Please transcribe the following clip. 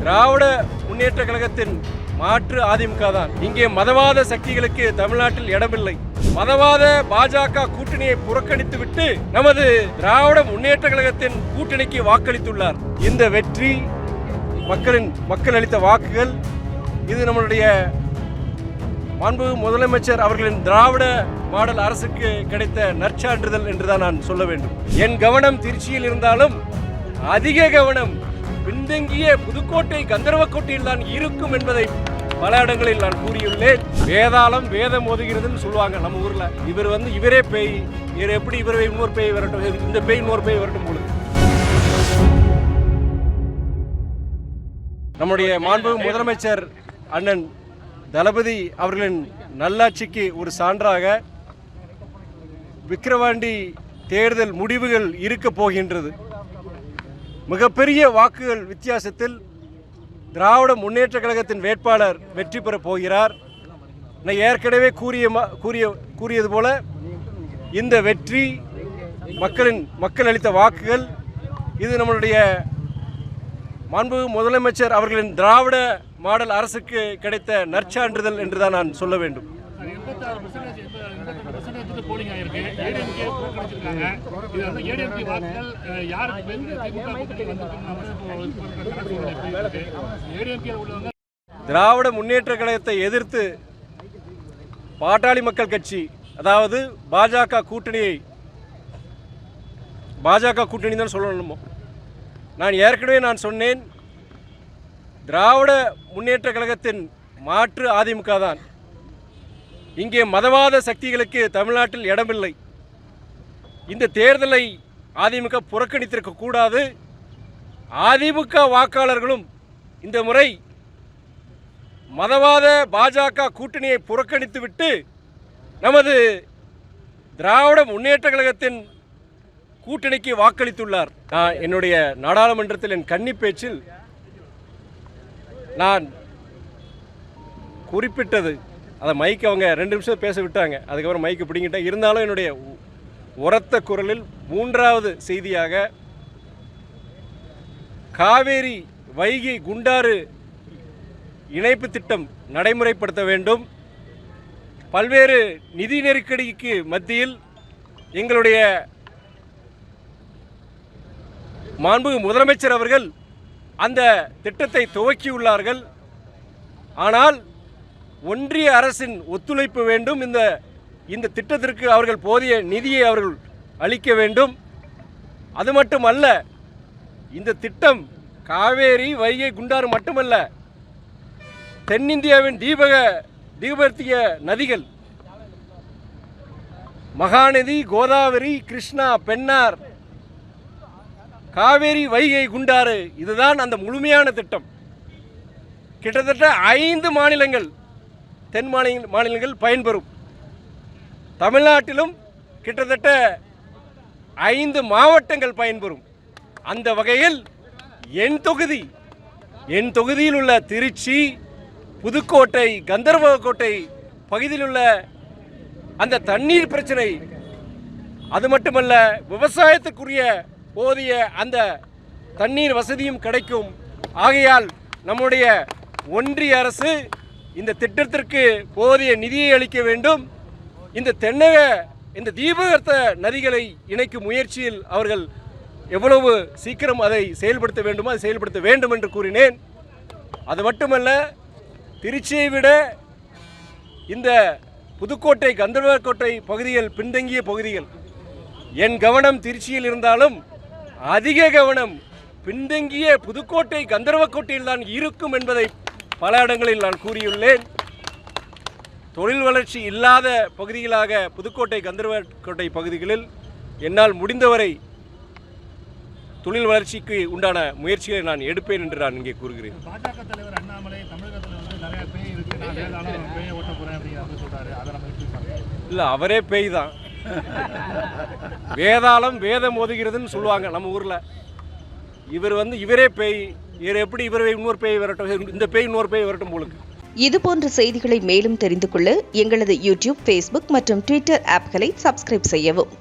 திராவிட முன்னேற்ற கழகத்தின் மாற்று அதிமுக தான். இங்கே மதவாத சக்திகளுக்கு தமிழ்நாட்டில் இடமில்லை. மதவாத பாஜக கூட்டணியை புறக்கணித்துவிட்டு நமது திராவிட முன்னேற்ற கழகத்தின் கூட்டணிக்கு வாக்களித்துள்ளார். இந்த வெற்றி மக்கள் அளித்த வாக்குகள். இது நம்மளுடைய மாண்புமிகு முதலமைச்சர் அவர்களின் திராவிட மாடல் அரசுக்கு கிடைத்த நற்சான்றிதழ் என்றுதான் நான் சொல்ல வேண்டும். என் கவனம் திருச்சியில் இருந்தாலும் அதிக கவனம் பின்தங்கிய புதுக்கோட்டை கந்தர்வக்கோட்டையில் தான் இருக்கும் என்பதை பல இடங்களில் நான் கூறியுள்ளேன். வேதாளம் வேதம் ஓதுகிறதுன்னு சொல்லுவாங்க நம்ம ஊர்ல. இவரே பேய், இவர் எப்படி இவரை இன்னொரு பேய் வரட்டும், இந்த பேய் இன்னொரு பேய் வரட்டும் போல. நம்முடைய மாண்புமிகு முதலமைச்சர் அண்ணன் தளபதி அவர்களின் நல்லாட்சிக்கு ஒரு சான்றாக விக்கிரவாண்டி தேர்தல் முடிவுகள் இருக்க போகின்றது. மிகப்பெரிய வாக்குகள் வித்தியாசத்தில் திராவிட முன்னேற்ற கழகத்தின் வேட்பாளர் வெற்றி பெறப் போகிறார். நான் ஏற்கனவே கூறியது போல இந்த வெற்றி மக்கள் அளித்த வாக்குகள். இது நம்மளுடைய மாண்புமிகு முதலமைச்சர் அவர்களின் திராவிட மாடல் அரசுக்கு கிடைத்த நற்சான்றிதழ் என்றுதான் நான் சொல்ல வேண்டும். திராவிட முன்னேற்ற கழகத்தை எதிர்த்து பாட்டாளி மக்கள் கட்சி, அதாவது பாஜக கூட்டணி தான் சொல்லணுமோ. நான் ஏற்கனவே சொன்னேன், திராவிட முன்னேற்ற கழகத்தின் மாற்று அதிமுக தான். இங்கே மதவாத சக்திகளுக்கு தமிழ்நாட்டில் இடமில்லை. இந்த தேர்தலை அதிமுக புறக்கணித்திருக்க கூடாது. அதிமுக வாக்காளர்களும் இந்த முறை மதவாத பாஜக கூட்டணியை புறக்கணித்துவிட்டு நமது திராவிட முன்னேற்ற கழகத்தின் கூட்டணிக்கு வாக்களித்துள்ளார். நான் என்னுடைய நாடாளுமன்றத்தில் என் கன்னி பேச்சில் நான் குறிப்பிட்டது, அதை மைக்கு அவங்க 2 நிமிஷம் பேச விட்டாங்க, அதுக்கப்புறம் மைக்கு பிடிங்கிட்டேன். இருந்தாலும் என்னுடைய உரத்த குரலில் 3வது செய்தியாக காவேரி வைகை குண்டாறு இணைப்பு திட்டம் நடைமுறைப்படுத்த வேண்டும். பல்வேறு நிதி நெருக்கடிக்கு மத்தியில் எங்களுடைய மாண்புமிகு முதலமைச்சர் அவர்கள் அந்த திட்டத்தை துவக்கியுள்ளார்கள். ஆனால் ஒன்றிய அரசின் ஒத்துழைப்பு வேண்டும். இந்த திட்டத்திற்கு அவர்கள் போதிய நிதியை அவர்கள் அளிக்க வேண்டும். அது மட்டுமல்ல, இந்த திட்டம் காவேரி வைகை குண்டாறு மட்டுமல்ல, தென்னிந்தியாவின் தீபகற்ப நதிகள் மகாநதி, கோதாவரி, கிருஷ்ணா, பெண்ணார், காவேரி, வைகை, குண்டாறு, இதுதான் அந்த முழுமையான திட்டம். கிட்டத்தட்ட 5 மாநிலங்கள், தென் மாநிலங்கள் பயன்பெறும். தமிழ்நாட்டிலும் கிட்டத்தட்ட 5 மாவட்டங்கள் பயன்பெறும். அந்த வகையில் என் தொகுதியில் உள்ள திருச்சி, புதுக்கோட்டை, கந்தர்வக்கோட்டை பகுதியில் உள்ள அந்த தண்ணீர் பிரச்சனை, அது மட்டுமல்ல விவசாயத்துக்குரிய போதிய அந்த தண்ணீர் வசதியும் கிடைக்கும். ஆகையால் நம்முடைய ஒன்றிய அரசு இந்த திட்டத்திற்கு போதிய நிதியை அளிக்க வேண்டும். இந்த தீபகற்ப நதிகளை இணைக்கும் முயற்சியில் அவர்கள் எவ்வளவு சீக்கிரம் அதை செயல்படுத்த வேண்டுமோ அதை செயல்படுத்த வேண்டும் என்று கூறினேன். அது மட்டுமல்ல, திருச்சியை விட இந்த புதுக்கோட்டை, கந்தர்வக்கோட்டை பகுதிகள் பின்தங்கிய பகுதிகள். என் கவனம் திருச்சியில் இருந்தாலும் அதிக கவனம் பின்தங்கிய புதுக்கோட்டை கந்தர்வக்கோட்டையில் தான் இருக்கும் என்பதை பல இடங்களில் நான் கூறியுள்ளேன். தொழில் வளர்ச்சி இல்லாத பகுதிகளாக புதுக்கோட்டை, கந்தர்வக்கோட்டை பகுதிகளில் என்னால் முடிந்தவரை தொழில் வளர்ச்சிக்கு உண்டான முயற்சிகளை நான் எடுப்பேன் என்று நான் இங்கே கூறுகிறேன். பாஜக தலைவர் அண்ணாமலை தமிழகத்தில் நிறைய பேய் இருக்கு, நான் வேதாளம் பேயை ஓட்ட போறேன் அப்படின்னு சொல்றாரு. அதை நம்ம இல்லை, அவரே பேய் தான். வேதாளம் வேதம் ஓதுகிறதுன்னு சொல்லுவாங்க நம்ம ஊர்ல. இவரே பேய், இவர் எப்படி இவரை இன்னொரு பேய் வரட்டும், இந்த பேய் இன்னொரு பேய் வரட்டும் போலுக்கு. இதுபோன்ற செய்திகளை மேலும் தெரிந்து கொள்ள எங்களது யூடியூப், ஃபேஸ்புக் மற்றும் ட்விட்டர் ஆப்களை சப்ஸ்கிரைப் செய்யவும்.